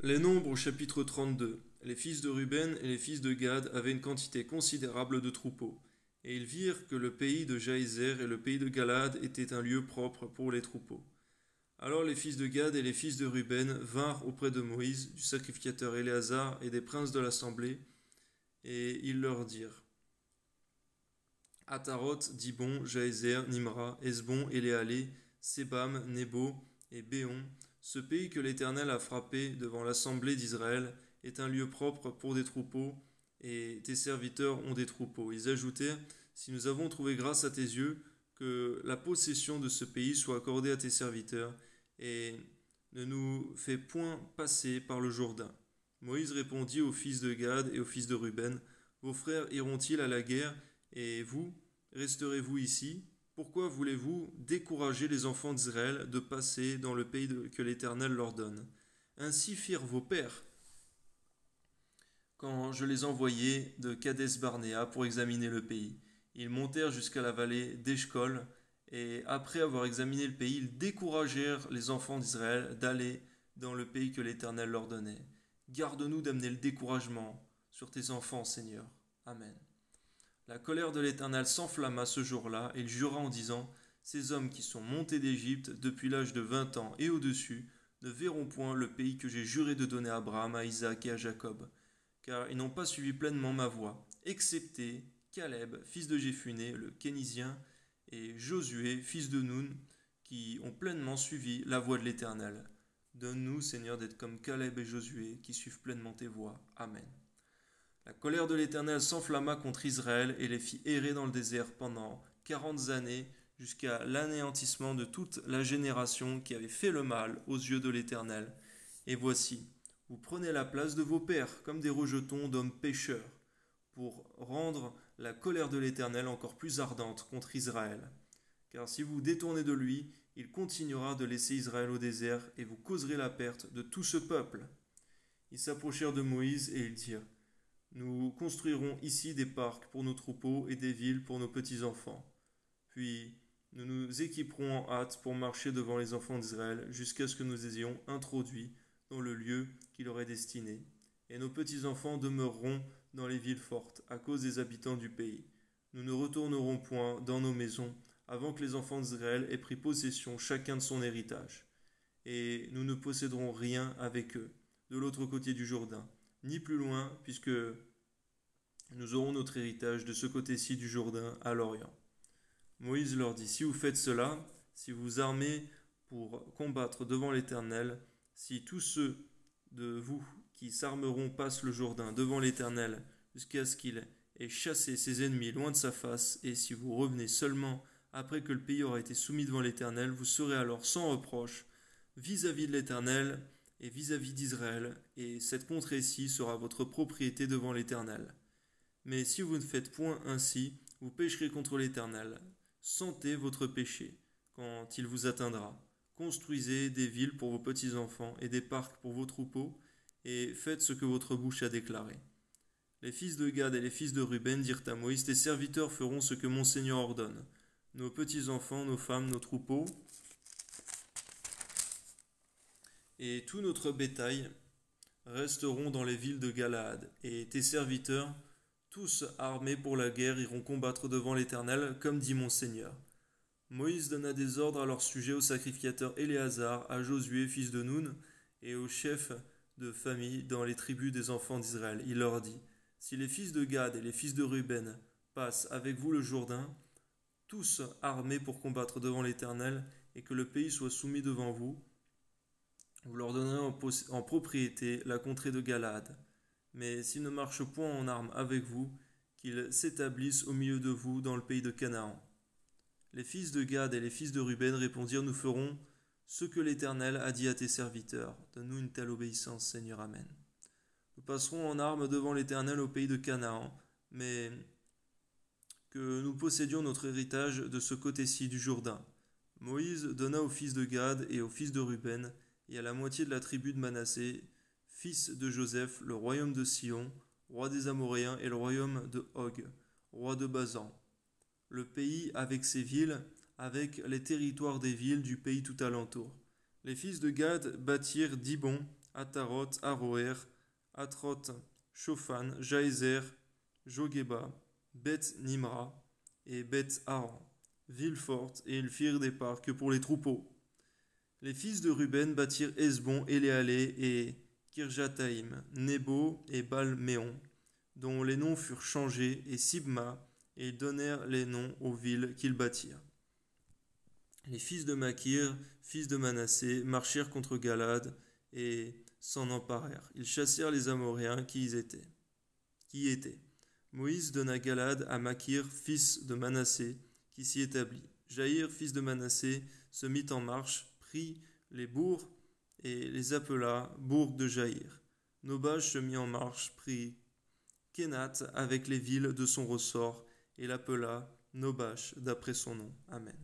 Les Nombres au chapitre 32. Les fils de Ruben et les fils de Gad avaient une quantité considérable de troupeaux. Et ils virent que le pays de Jaézer et le pays de Galad étaient un lieu propre pour les troupeaux. Alors les fils de Gad et les fils de Ruben vinrent auprès de Moïse, du sacrificateur Éléazar et des princes de l'assemblée, et ils leur dirent: Ataroth, Dibon, Jaézer, Nimra, Esbon, Éléalé, Sébam, Nebo et Béon, ce pays que l'Éternel a frappé devant l'assemblée d'Israël est un lieu propre pour des troupeaux, et tes serviteurs ont des troupeaux. Ils ajoutèrent: Si nous avons trouvé grâce à tes yeux, que la possession de ce pays soit accordée à tes serviteurs, et ne nous fais point passer par le Jourdain. Moïse répondit aux fils de Gad et aux fils de Ruben: Vos frères iront-ils à la guerre, et vous, resterez-vous ici? Pourquoi voulez-vous décourager les enfants d'Israël de passer dans le pays que l'Éternel leur donne? Ainsi firent vos pères quand je les envoyai de Kadès Barnéa pour examiner le pays. Ils montèrent jusqu'à la vallée d'Eshcol, et après avoir examiné le pays, ils découragèrent les enfants d'Israël d'aller dans le pays que l'Éternel leur donnait. Garde-nous d'amener le découragement sur tes enfants, Seigneur. Amen. La colère de l'Éternel s'enflamma ce jour-là, et il jura en disant: Ces hommes qui sont montés d'Égypte depuis l'âge de 20 ans et au-dessus ne verront point le pays que j'ai juré de donner à Abraham, à Isaac et à Jacob, car ils n'ont pas suivi pleinement ma voie, excepté Caleb, fils de Jéphuné, le Kénizien, et Josué, fils de Nun, qui ont pleinement suivi la voie de l'Éternel. Donne-nous, Seigneur, d'être comme Caleb et Josué, qui suivent pleinement tes voies. Amen. La colère de l'Éternel s'enflamma contre Israël et les fit errer dans le désert pendant 40 années, jusqu'à l'anéantissement de toute la génération qui avait fait le mal aux yeux de l'Éternel. Et voici, vous prenez la place de vos pères comme des rejetons d'hommes pécheurs, pour rendre la colère de l'Éternel encore plus ardente contre Israël. Car si vous vous détournez de lui, il continuera de laisser Israël au désert, et vous causerez la perte de tout ce peuple. Ils s'approchèrent de Moïse et ils dirent: Nous construirons ici des parcs pour nos troupeaux et des villes pour nos petits-enfants. Puis nous nous équiperons en hâte pour marcher devant les enfants d'Israël jusqu'à ce que nous ayons introduit dans le lieu qui leur est destiné. Et nos petits-enfants demeureront dans les villes fortes à cause des habitants du pays. Nous ne retournerons point dans nos maisons avant que les enfants d'Israël aient pris possession chacun de son héritage. Et nous ne posséderons rien avec eux de l'autre côté du Jourdain, ni plus loin, puisque nous aurons notre héritage de ce côté-ci du Jourdain à l'Orient. Moïse leur dit: Si vous faites cela, si vous vous armez pour combattre devant l'Éternel, si tous ceux de vous qui s'armeront passent le Jourdain devant l'Éternel jusqu'à ce qu'il ait chassé ses ennemis loin de sa face, et si vous revenez seulement après que le pays aura été soumis devant l'Éternel, vous serez alors sans reproche vis-à-vis de l'Éternel et vis-à-vis d'Israël, et cette contrée-ci sera votre propriété devant l'Éternel. Mais si vous ne faites point ainsi, vous pécherez contre l'Éternel. Sentez votre péché quand il vous atteindra. Construisez des villes pour vos petits-enfants et des parcs pour vos troupeaux, et faites ce que votre bouche a déclaré. Les fils de Gad et les fils de Ruben dirent à Moïse: Tes serviteurs feront ce que mon Seigneur ordonne. Nos petits-enfants, nos femmes, nos troupeaux et tout notre bétail resteront dans les villes de Galaad, et tes serviteurs, tous armés pour la guerre, iront combattre devant l'Éternel, comme dit mon Seigneur. Moïse donna des ordres à leur sujet au sacrificateur Éléazar, à Josué, fils de Nun, et aux chefs de famille dans les tribus des enfants d'Israël. Il leur dit: Si les fils de Gad et les fils de Ruben passent avec vous le Jourdain, tous armés pour combattre devant l'Éternel, et que le pays soit soumis devant vous, vous leur donnerez en propriété la contrée de Galaad. Mais s'ils ne marchent point en armes avec vous, qu'ils s'établissent au milieu de vous dans le pays de Canaan. Les fils de Gad et les fils de Ruben répondirent: Nous ferons ce que l'Éternel a dit à tes serviteurs. Donne-nous une telle obéissance, Seigneur. Amen. Nous passerons en armes devant l'Éternel au pays de Canaan, mais que nous possédions notre héritage de ce côté-ci du Jourdain. Moïse donna aux fils de Gad et aux fils de Ruben, et à la moitié de la tribu de Manassé, fils de Joseph, le royaume de Sion, roi des Amoréens, et le royaume de Og, roi de Basan. Le pays avec ses villes, avec les territoires des villes du pays tout alentour. Les fils de Gad bâtirent Dibon, Ataroth, Aroer, Atroth, Shophan, Jaézer, Jogeba, Beth Nimra et Beth Haran, villes fortes, et ils firent des parcs pour les troupeaux. Les fils de Ruben bâtirent Hesbon, Éléalé et Kirjataïm, Nebo et Balméon, dont les noms furent changés, et Sibma, et ils donnèrent les noms aux villes qu'ils bâtirent. Les fils de Makir, fils de Manassé, marchèrent contre Galad et s'en emparèrent. Ils chassèrent les Amoréens qui y étaient. Moïse donna Galad à Makir, fils de Manassé, qui s'y établit. Jaïr, fils de Manassé, se mit en marche, prit les bourgs et les appela bourgs de Jaïr. Nobaj se mit en marche, prit Kénath avec les villes de son ressort et l'appela Nobash d'après son nom. Amen.